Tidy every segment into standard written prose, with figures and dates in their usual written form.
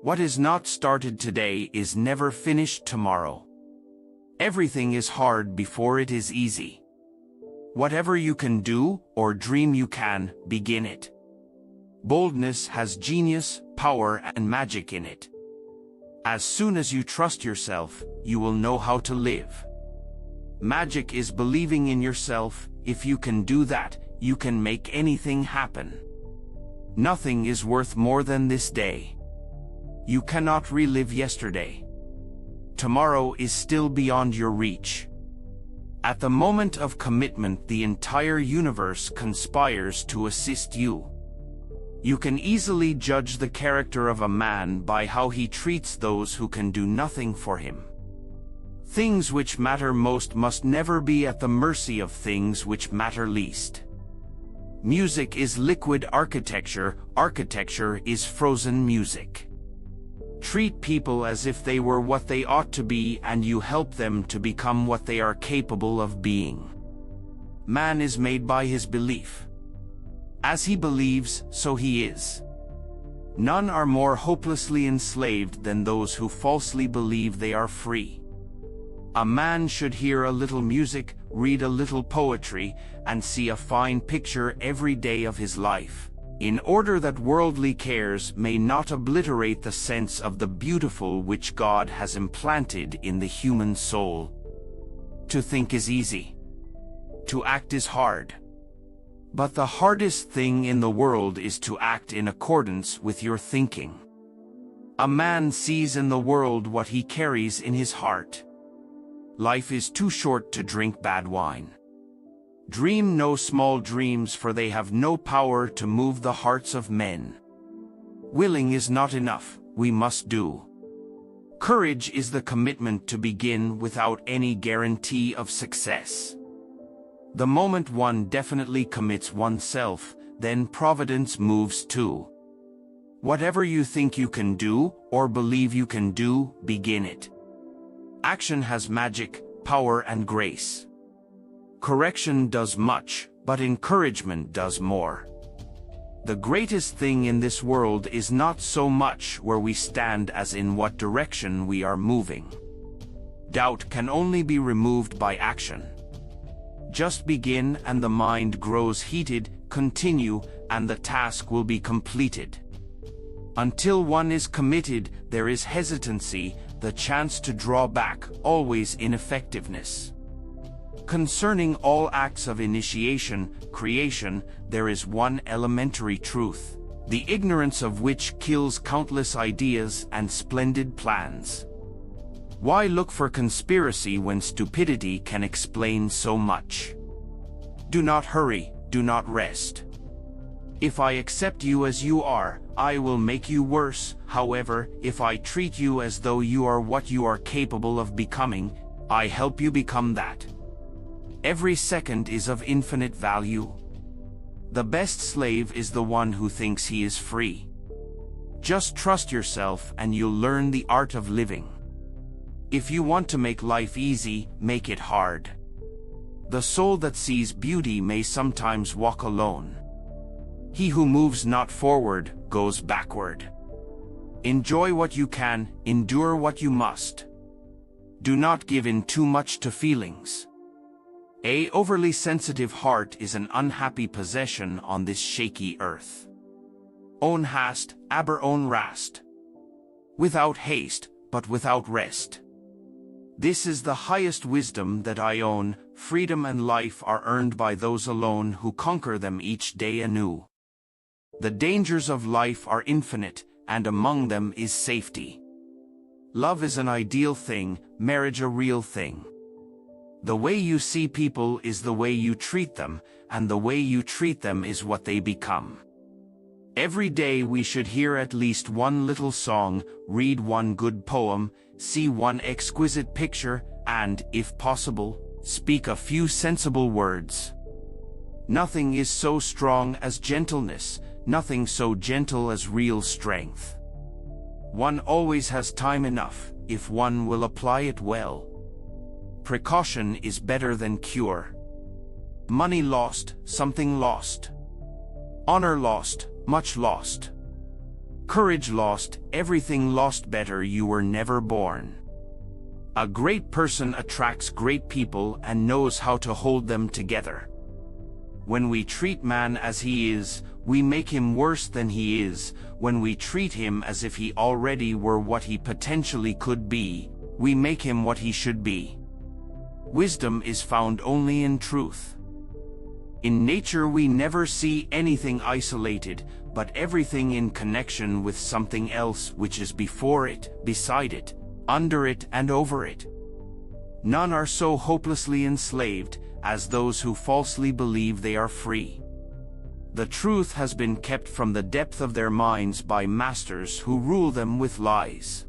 What is not started today is never finished tomorrow. Everything is hard before it is easy. Whatever you can do, or dream you can, begin it. Boldness has genius, power, and magic in it. As soon as you trust yourself, you will know how to live. Magic is believing in yourself. If you can do that, you can make anything happen. Nothing is worth more than this day. You cannot relive yesterday. Tomorrow is still beyond your reach. At the moment of commitment, the entire universe conspires to assist you. You can easily judge the character of a man by how he treats those who can do nothing for him. Things which matter most must never be at the mercy of things which matter least. Music is liquid architecture. Architecture is frozen music. Treat people as if they were what they ought to be, and you help them to become what they are capable of being. Man is made by his belief. As he believes, so he is. None are more hopelessly enslaved than those who falsely believe they are free. A man should hear a little music, read a little poetry, and see a fine picture every day of his life, in order that worldly cares may not obliterate the sense of the beautiful which God has implanted in the human soul. To think is easy. To act is hard. But the hardest thing in the world is to act in accordance with your thinking. A man sees in the world what he carries in his heart. Life is too short to drink bad wine. Dream no small dreams, for they have no power to move the hearts of men. Willing is not enough, we must do. Courage is the commitment to begin without any guarantee of success. The moment one definitely commits oneself, then providence moves too. Whatever you think you can do, or believe you can do, begin it. Action has magic, power, and grace. Correction does much, but encouragement does more. The greatest thing in this world is not so much where we stand as in what direction we are moving. Doubt can only be removed by action. Just begin and the mind grows heated, continue, and the task will be completed. Until one is committed, there is hesitancy, the chance to draw back, always ineffectiveness. Concerning all acts of initiation, creation, there is one elementary truth, the ignorance of which kills countless ideas and splendid plans. Why look for conspiracy when stupidity can explain so much? Do not hurry, do not rest. If I accept you as you are, I will make you worse. However, if I treat you as though you are what you are capable of becoming, I help you become that. Every second is of infinite value. The best slave is the one who thinks he is free. Just trust yourself and you'll learn the art of living. If you want to make life easy, make it hard. The soul that sees beauty may sometimes walk alone. He who moves not forward, goes backward. Enjoy what you can, endure what you must. Do not give in too much to feelings. An overly sensitive heart is an unhappy possession on this shaky earth. Own hast, aber own rast. Without haste, but without rest. This is the highest wisdom that I own. Freedom and life are earned by those alone who conquer them each day anew. The dangers of life are infinite, and among them is safety. Love is an ideal thing, marriage a real thing. The way you see people is the way you treat them, and the way you treat them is what they become. Every day we should hear at least one little song, read one good poem, see one exquisite picture, and, if possible, speak a few sensible words. Nothing is so strong as gentleness, nothing so gentle as real strength. One always has time enough, if one will apply it well. Precaution is better than cure. Money lost, something lost. Honor lost, much lost. Courage lost, everything lost. Better you were never born. A great person attracts great people and knows how to hold them together. When we treat man as he is, we make him worse than he is. When we treat him as if he already were what he potentially could be, we make him what he should be. Wisdom is found only in truth. In nature we never see anything isolated, but everything in connection with something else which is before it, beside it, under it and over it. None are so hopelessly enslaved as those who falsely believe they are free. The truth has been kept from the depth of their minds by masters who rule them with lies.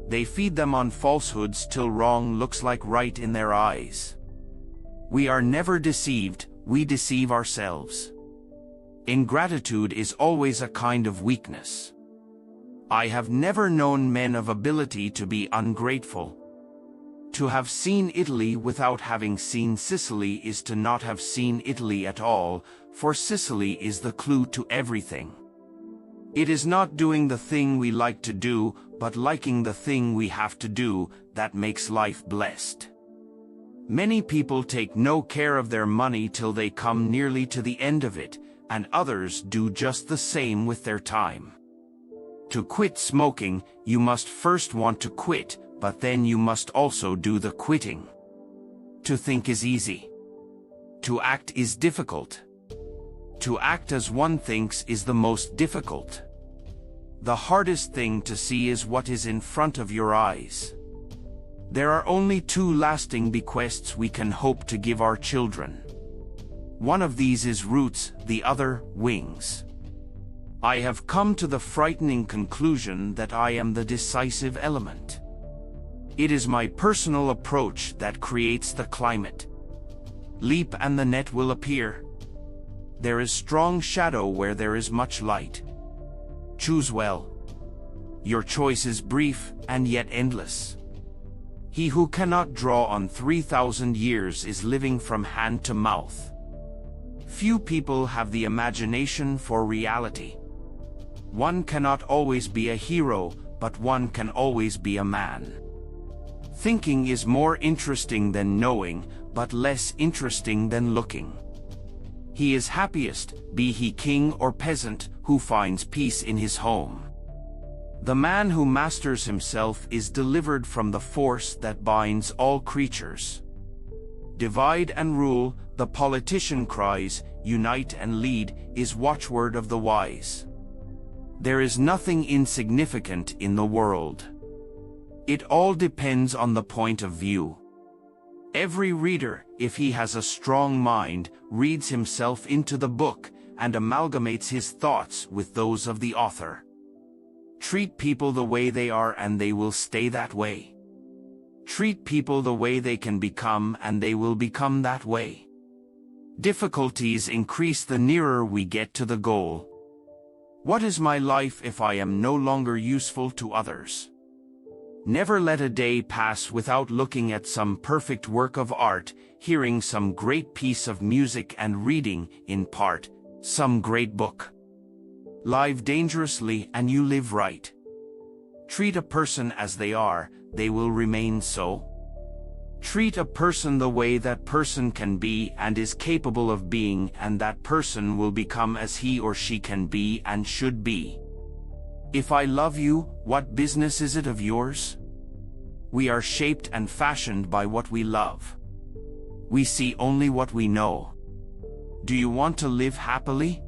They feed them on falsehoods till wrong looks like right in their eyes. We are never deceived, we deceive ourselves. Ingratitude is always a kind of weakness. I have never known men of ability to be ungrateful. To have seen Italy without having seen Sicily is to not have seen Italy at all, for Sicily is the clue to everything. It is not doing the thing we like to do, but liking the thing we have to do, that makes life blessed. Many people take no care of their money till they come nearly to the end of it, and others do just the same with their time. To quit smoking, you must first want to quit, but then you must also do the quitting. To think is easy. To act is difficult. To act as one thinks is the most difficult. The hardest thing to see is what is in front of your eyes. There are only two lasting bequests we can hope to give our children. One of these is roots, the other, wings. I have come to the frightening conclusion that I am the decisive element. It is my personal approach that creates the climate. Leap and the net will appear. There is strong shadow where there is much light. Choose well. Your choice is brief and yet endless. He who cannot draw on 3,000 years is living from hand to mouth. Few people have the imagination for reality. One cannot always be a hero, but one can always be a man. Thinking is more interesting than knowing, but less interesting than looking. He is happiest, be he king or peasant, who finds peace in his home. The man who masters himself is delivered from the force that binds all creatures. Divide and rule, the politician cries, unite and lead, is watchword of the wise. There is nothing insignificant in the world. It all depends on the point of view. Every reader, if he has a strong mind, reads himself into the book and amalgamates his thoughts with those of the author. Treat people the way they are and they will stay that way. Treat people the way they can become and they will become that way. Difficulties increase the nearer we get to the goal. What is my life if I am no longer useful to others? Never let a day pass without looking at some perfect work of art, hearing some great piece of music and reading, in part, some great book. Live dangerously and you live right. Treat a person as they are, they will remain so. Treat a person the way that person can be and is capable of being, and that person will become as he or she can be and should be. If I love you, what business is it of yours? We are shaped and fashioned by what we love. We see only what we know. Do you want to live happily?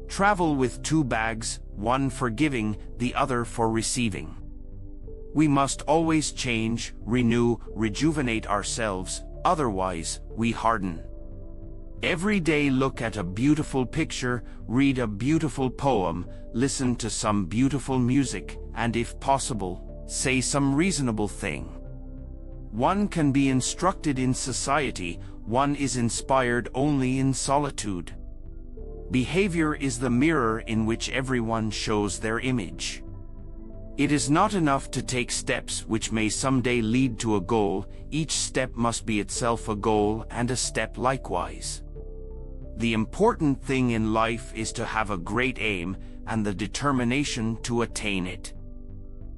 Travel with two bags, one for giving, the other for receiving. We must always change, renew, rejuvenate ourselves, otherwise, we harden. Every day look at a beautiful picture, read a beautiful poem, listen to some beautiful music, and if possible, say some reasonable thing. One can be instructed in society, one is inspired only in solitude. Behavior is the mirror in which everyone shows their image. It is not enough to take steps which may someday lead to a goal, each step must be itself a goal and a step likewise. The important thing in life is to have a great aim and the determination to attain it.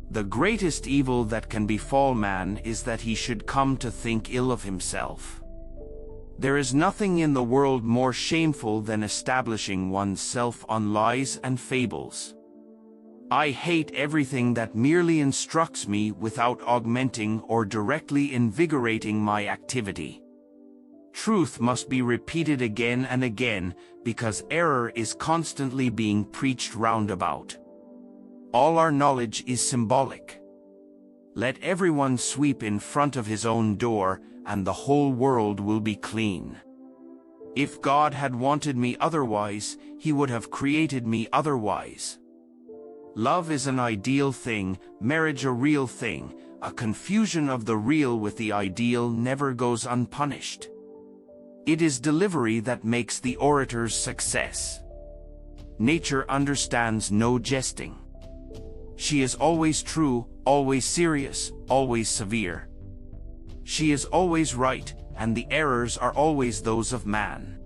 The greatest evil that can befall man is that he should come to think ill of himself. There is nothing in the world more shameful than establishing oneself on lies and fables. I hate everything that merely instructs me without augmenting or directly invigorating my activity. Truth must be repeated again and again, because error is constantly being preached roundabout. All our knowledge is symbolic. Let everyone sweep in front of his own door, and the whole world will be clean. If God had wanted me otherwise, he would have created me otherwise. Love is an ideal thing, marriage a real thing. A confusion of the real with the ideal never goes unpunished. It is delivery that makes the orator's success. Nature understands no jesting. She is always true, always serious, always severe. She is always right, and the errors are always those of man.